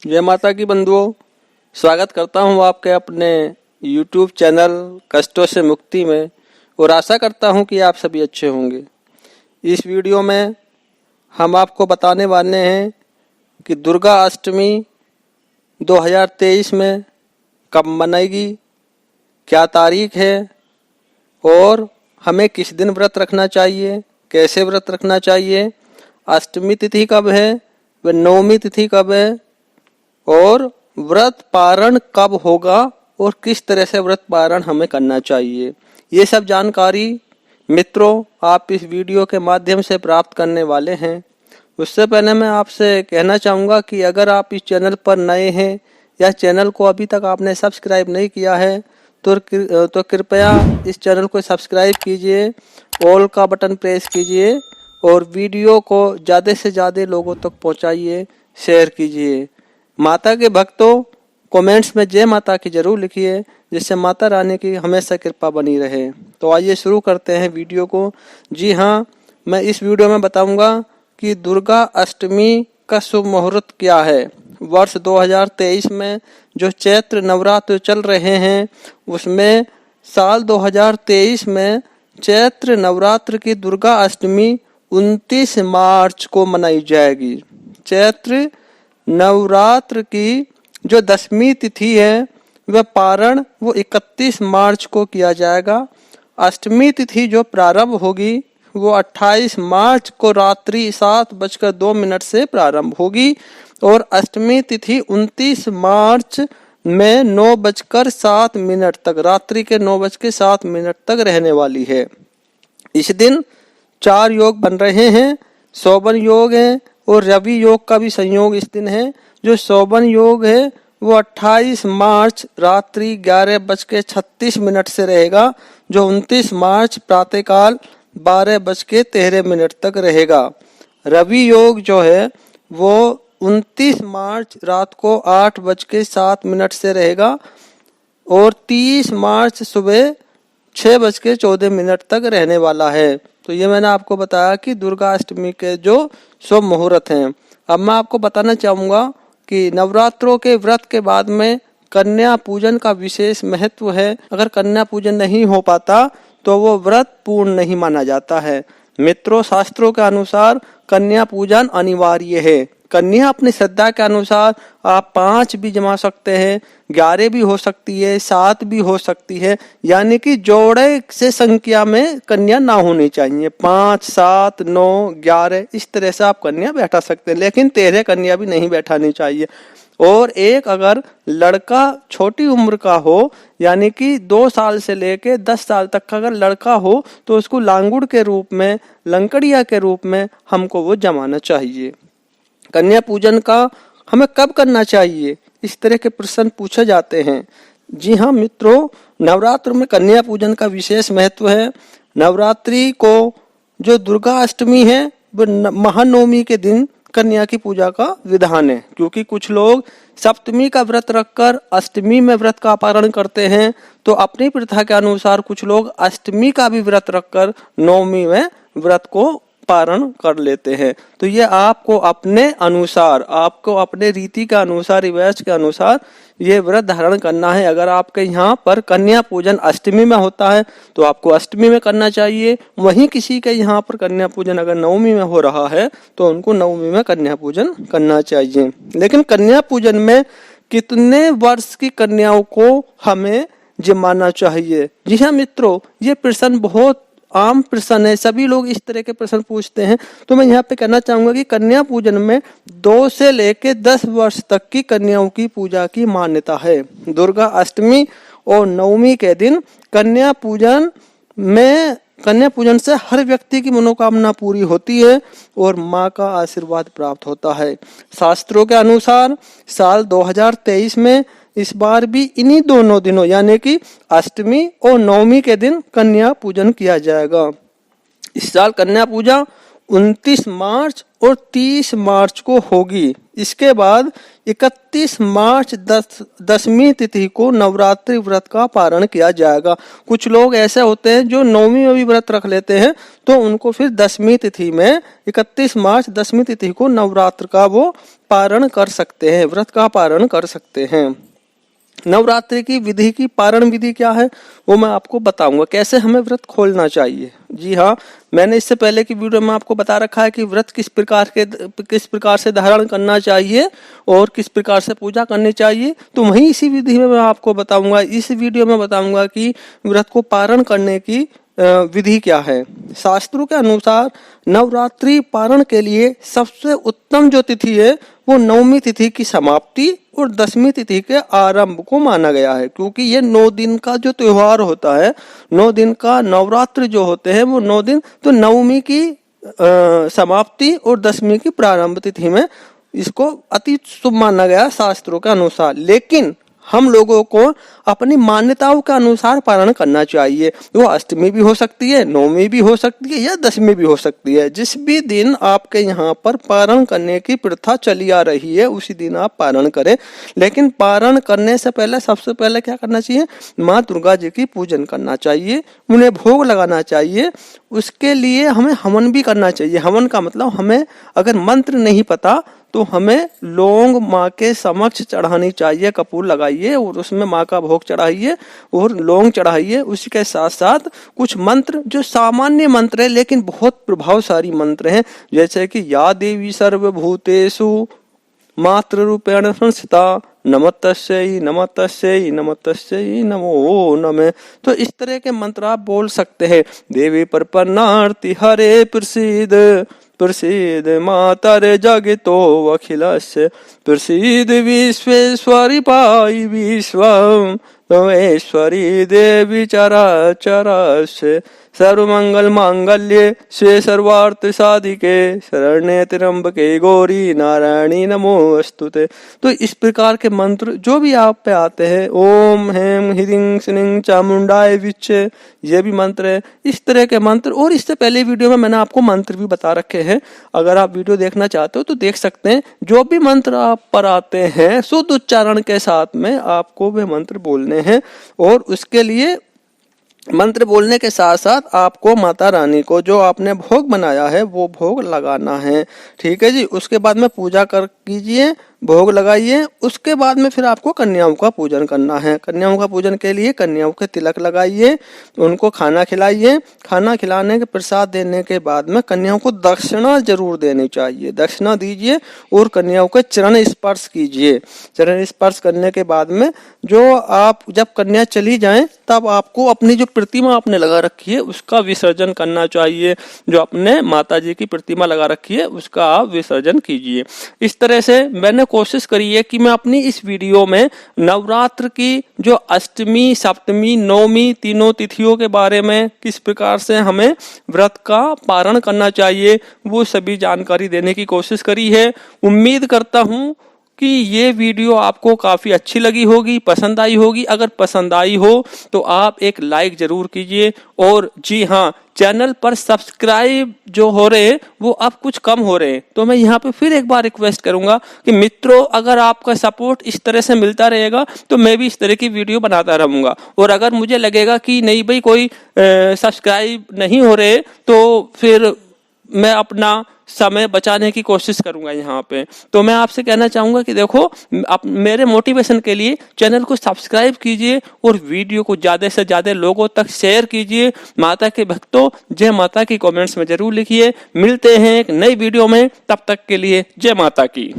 जय माता की बंधुओं, स्वागत करता हूं आपके अपने YouTube चैनल कष्टों से मुक्ति में और आशा करता हूं कि आप सभी अच्छे होंगे। इस वीडियो में हम आपको बताने वाले हैं कि दुर्गा अष्टमी 2023 में कब मनाएगी, क्या तारीख है और हमें किस दिन व्रत रखना चाहिए, कैसे व्रत रखना चाहिए, अष्टमी तिथि कब है व नवमी तिथि कब है और व्रत पारण कब होगा और किस तरह से व्रत पारण हमें करना चाहिए। ये सब जानकारी मित्रों आप इस वीडियो के माध्यम से प्राप्त करने वाले हैं। उससे पहले मैं आपसे कहना चाहूँगा कि अगर आप इस चैनल पर नए हैं या चैनल को अभी तक आपने सब्सक्राइब नहीं किया है तो कृपया इस चैनल को सब्सक्राइब कीजिए, ऑल का बटन प्रेस कीजिए और वीडियो को ज़्यादा से ज़्यादा लोगों तक पहुँचाइए, शेयर कीजिए। माता के भक्तों कमेंट्स में जय माता की जरूर लिखिए, जिससे माता रानी की हमेशा कृपा बनी रहे। तो आइए शुरू करते हैं वीडियो को। जी हाँ, मैं इस वीडियो में बताऊंगा कि दुर्गा अष्टमी का शुभ मुहूर्त क्या है। वर्ष 2023 में जो चैत्र नवरात्र चल रहे हैं उसमें साल 2023 में चैत्र नवरात्र की दुर्गा अष्टमी 29 मार्च को मनाई जाएगी। चैत्र नवरात्र की जो 10वीं तिथि है वह पारण वो 31 मार्च को किया जाएगा। अष्टमी तिथि जो प्रारंभ होगी वो 28 मार्च को रात्रि 7:02 से प्रारंभ होगी और अष्टमी तिथि 29 मार्च में 9:07 तक, रात्रि के 9:07 तक रहने वाली है। इस दिन 4 योग बन रहे हैं। शोभन योग है और रवि योग का भी संयोग इस दिन है। जो शोभन योग है वो 28 मार्च रात्रि 11:36 से रहेगा, जो 29 मार्च प्रातःकाल 12:13 तक रहेगा। रवि योग जो है वो 29 मार्च रात को 8:07 से रहेगा और 30 मार्च सुबह 6:14 तक रहने वाला है। तो ये मैंने आपको बताया कि दुर्गा अष्टमी के जो शुभ मुहूर्त हैं। अब मैं आपको बताना चाहूँगा कि नवरात्रों के व्रत के बाद में कन्या पूजन का विशेष महत्व है। अगर कन्या पूजन नहीं हो पाता तो वो व्रत पूर्ण नहीं माना जाता है। मित्रों, शास्त्रों के अनुसार कन्या पूजन अनिवार्य है। कन्या अपनी श्रद्धा के अनुसार आप 5 भी जमा सकते हैं, 11 भी हो सकती है, 7 भी हो सकती है, यानी कि जोड़े से संख्या में कन्या ना होनी चाहिए। 5, 7, 9, 11 इस तरह से आप कन्या बैठा सकते हैं, लेकिन 13 कन्या भी नहीं बैठानी चाहिए। और एक अगर लड़का छोटी उम्र का हो, यानी कि 2 साल से लेके 10 साल तक का अगर लड़का हो तो उसको लांगुड़ के रूप में, लंकड़िया के रूप में हमको वो जमाना चाहिए। कन्या पूजन का हमें कब करना चाहिए, इस तरह के प्रश्न पूछे जाते हैं। जी हाँ मित्रों, नवरात्र में कन्या पूजन का विशेष महत्व है। नवरात्रि को जो दुर्गा अष्टमी है वो महानवमी के दिन कन्या की पूजा का विधान है, क्योंकि कुछ लोग सप्तमी का व्रत रखकर अष्टमी में व्रत का पारण करते हैं, तो अपनी प्रथा के अनुसार कुछ लोग अष्टमी का भी व्रत रखकर नवमी में व्रत को पारण कर लेते हैं। तो ये आपको अपने अनुसार, आपको अपने रीति के अनुसार, रिवाज के अनुसार ये व्रत धारण करना है। अगर आपके यहाँ पर कन्या पूजन अष्टमी में होता है तो आपको अष्टमी में करना चाहिए। वहीं किसी के यहाँ पर कन्या पूजन अगर नवमी में हो रहा है तो उनको नवमी में कन्या पूजन करना चाहिए। लेकिन कन्या पूजन में कितने वर्ष की कन्याओं को हमें जमाना चाहिए? जी हाँ मित्रों, ये प्रश्न बहुत आम प्रश्न है। सभी लोग इस तरह के प्रश्न पूछते हैं। तो मैं यहाँ पे कहना चाहूंगा कि कन्या पूजन में 2 से लेके 10 वर्ष तक की कन्याओं की पूजा की मान्यता है। दुर्गा अष्टमी और नवमी के दिन कन्या पूजन से हर व्यक्ति की मनोकामना पूरी होती है और माँ का आशीर्वाद प्राप्त होता है। शास्त्रों के अनुसार साल 2023 में इस बार भी इन्हीं दोनों दिनों यानी कि अष्टमी और नवमी के दिन कन्या पूजन किया जाएगा। इस साल कन्या पूजा 29 मार्च और 30 मार्च को होगी। इसके बाद 31 मार्च 10वीं तिथि को नवरात्रि व्रत का पारण किया जाएगा। कुछ लोग ऐसे होते हैं जो नवमी में भी व्रत रख लेते हैं, तो उनको फिर 10वीं तिथि में 31 मार्च 10वीं तिथि को नवरात्र का वो पारण कर सकते हैं, व्रत का पारण कर सकते हैं। नवरात्रि की विधि की पारण विधि क्या है वो मैं आपको बताऊंगा, कैसे हमें व्रत खोलना चाहिए। जी हाँ, मैंने इससे पहले की वीडियो में आपको बता रखा है कि व्रत किस प्रकार से धारण करना चाहिए और किस प्रकार से पूजा करनी चाहिए, तो वहीं इसी विधि में मैं आपको बताऊंगा, इस वीडियो में बताऊंगा कि व्रत को पारण करने की विधि क्या है। शास्त्रों के अनुसार नवरात्रि पारण के लिए सबसे उत्तम जो तिथि है वो नवमी तिथि की समाप्ति और 10वीं तिथि के आरंभ को माना गया है, क्योंकि ये 9 दिन का जो त्योहार होता है, 9 दिन का नवरात्र जो होते हैं वो 9 दिन, तो नवमी की समाप्ति और 10वीं की प्रारंभ तिथि में इसको अति शुभ माना गया शास्त्रों के अनुसार। लेकिन हम लोगों को अपनी मान्यताओं के अनुसार पालन करना चाहिए। वो अष्टमी भी हो सकती है, नौवीं भी हो सकती है या 10वीं भी हो सकती है। जिस भी दिन आपके यहाँ पर पारण करने की प्रथा चली आ रही है उसी दिन आप पारण करें। लेकिन पारण करने से पहले सबसे पहले क्या करना चाहिए, माँ दुर्गा जी की पूजन करना चाहिए, उन्हें भोग लगाना चाहिए। उसके लिए हमें हवन भी करना चाहिए। हवन का मतलब हमें अगर मंत्र नहीं पता तो हमें लौंग माँ के समक्ष चढ़ानी चाहिए, कपूर लगाइए और उसमें माँ का भोग चढ़ाइए और लौंग चढ़ाइए। उसी के साथ साथ कुछ मंत्र जो सामान्य मंत्र है लेकिन बहुत प्रभावशाली मंत्र हैं, जैसे कि या देवी सर्वभूतेषु मातृ रूपेण संस्थिता नमस्तस्यै नमस्तस्यै नमस्तस्यै नमो नमः। तो इस तरह के मंत्र आप बोल सकते हैं। देवी प्रपन्नार्ति हरे प्रसीद प्रसीद मातरे जगतो अखिलस्य प्रसीद विश्वेश्वरी पाई विश्वम तमेश्वरी देवी चराचरस्य सर्वमंगल मांगल्ये स्वे सर्वार्थ साधिके शरण्ये त्र्यंबके गौरी नारायणी नमोस्तुते। तो इस प्रकार के मंत्र जो भी आप पे आते हैं, ओम हेम ह्रीं श्रीं चामुंडाय विच्चे, ये भी मंत्र है। इस तरह के मंत्र, और इससे पहले वीडियो में मैंने आपको मंत्र भी बता रखे हैं, अगर आप वीडियो देखना चाहते हो तो देख सकते हैं। जो भी मंत्र आप पर आते हैं शुद्ध उच्चारण के साथ में आपको वे मंत्र बोलने हैं, और उसके लिए मंत्र बोलने के साथ साथ आपको माता रानी को जो आपने भोग बनाया है वो भोग लगाना है। ठीक है जी। उसके बाद में पूजा कर कीजिए, भोग लगाइए। उसके बाद में फिर आपको कन्याओं का पूजन करना है। कन्याओं का पूजन के लिए कन्याओं के तिलक लगाइए, उनको खाना खिलाइए। खाना खिलाने के प्रसाद देने के बाद में कन्याओं को दक्षिणा जरूर देनी चाहिए, दक्षिणा दीजिए और कन्याओं के चरण स्पर्श कीजिए। चरण स्पर्श करने के बाद में जो आप जब कन्या चली जाएं तब आपको अपनी जो प्रतिमा आपने लगा रखी है उसका विसर्जन करना चाहिए। जो अपने माता जी की प्रतिमा लगा रखी है उसका आप विसर्जन कीजिए। इस तरह से मैंने कोशिश करी है कि मैं अपनी इस वीडियो में नवरात्र की जो अष्टमी, सप्तमी, नवमी तीनों तिथियों के बारे में, किस प्रकार से हमें व्रत का पारण करना चाहिए, वो सभी जानकारी देने की कोशिश करी है। उम्मीद करता हूँ कि ये वीडियो आपको काफ़ी अच्छी लगी होगी, पसंद आई होगी। अगर पसंद आई हो तो आप एक लाइक जरूर कीजिए। और जी हाँ, चैनल पर सब्सक्राइब जो हो रहे वो अब कुछ कम हो रहे हैं, तो मैं यहाँ पे फिर एक बार रिक्वेस्ट करूंगा कि मित्रों, अगर आपका सपोर्ट इस तरह से मिलता रहेगा तो मैं भी इस तरह की वीडियो बनाता रहूँगा। और अगर मुझे लगेगा कि नहीं भाई कोई सब्सक्राइब नहीं हो रहे तो फिर मैं अपना समय बचाने की कोशिश करूंगा यहाँ पे। तो मैं आपसे कहना चाहूंगा कि देखो, आप मेरे मोटिवेशन के लिए चैनल को सब्सक्राइब कीजिए और वीडियो को ज़्यादा से ज़्यादा लोगों तक शेयर कीजिए। माता के भक्तों, जय माता की कमेंट्स में जरूर लिखिए। मिलते हैं एक नई वीडियो में, तब तक के लिए जय माता की।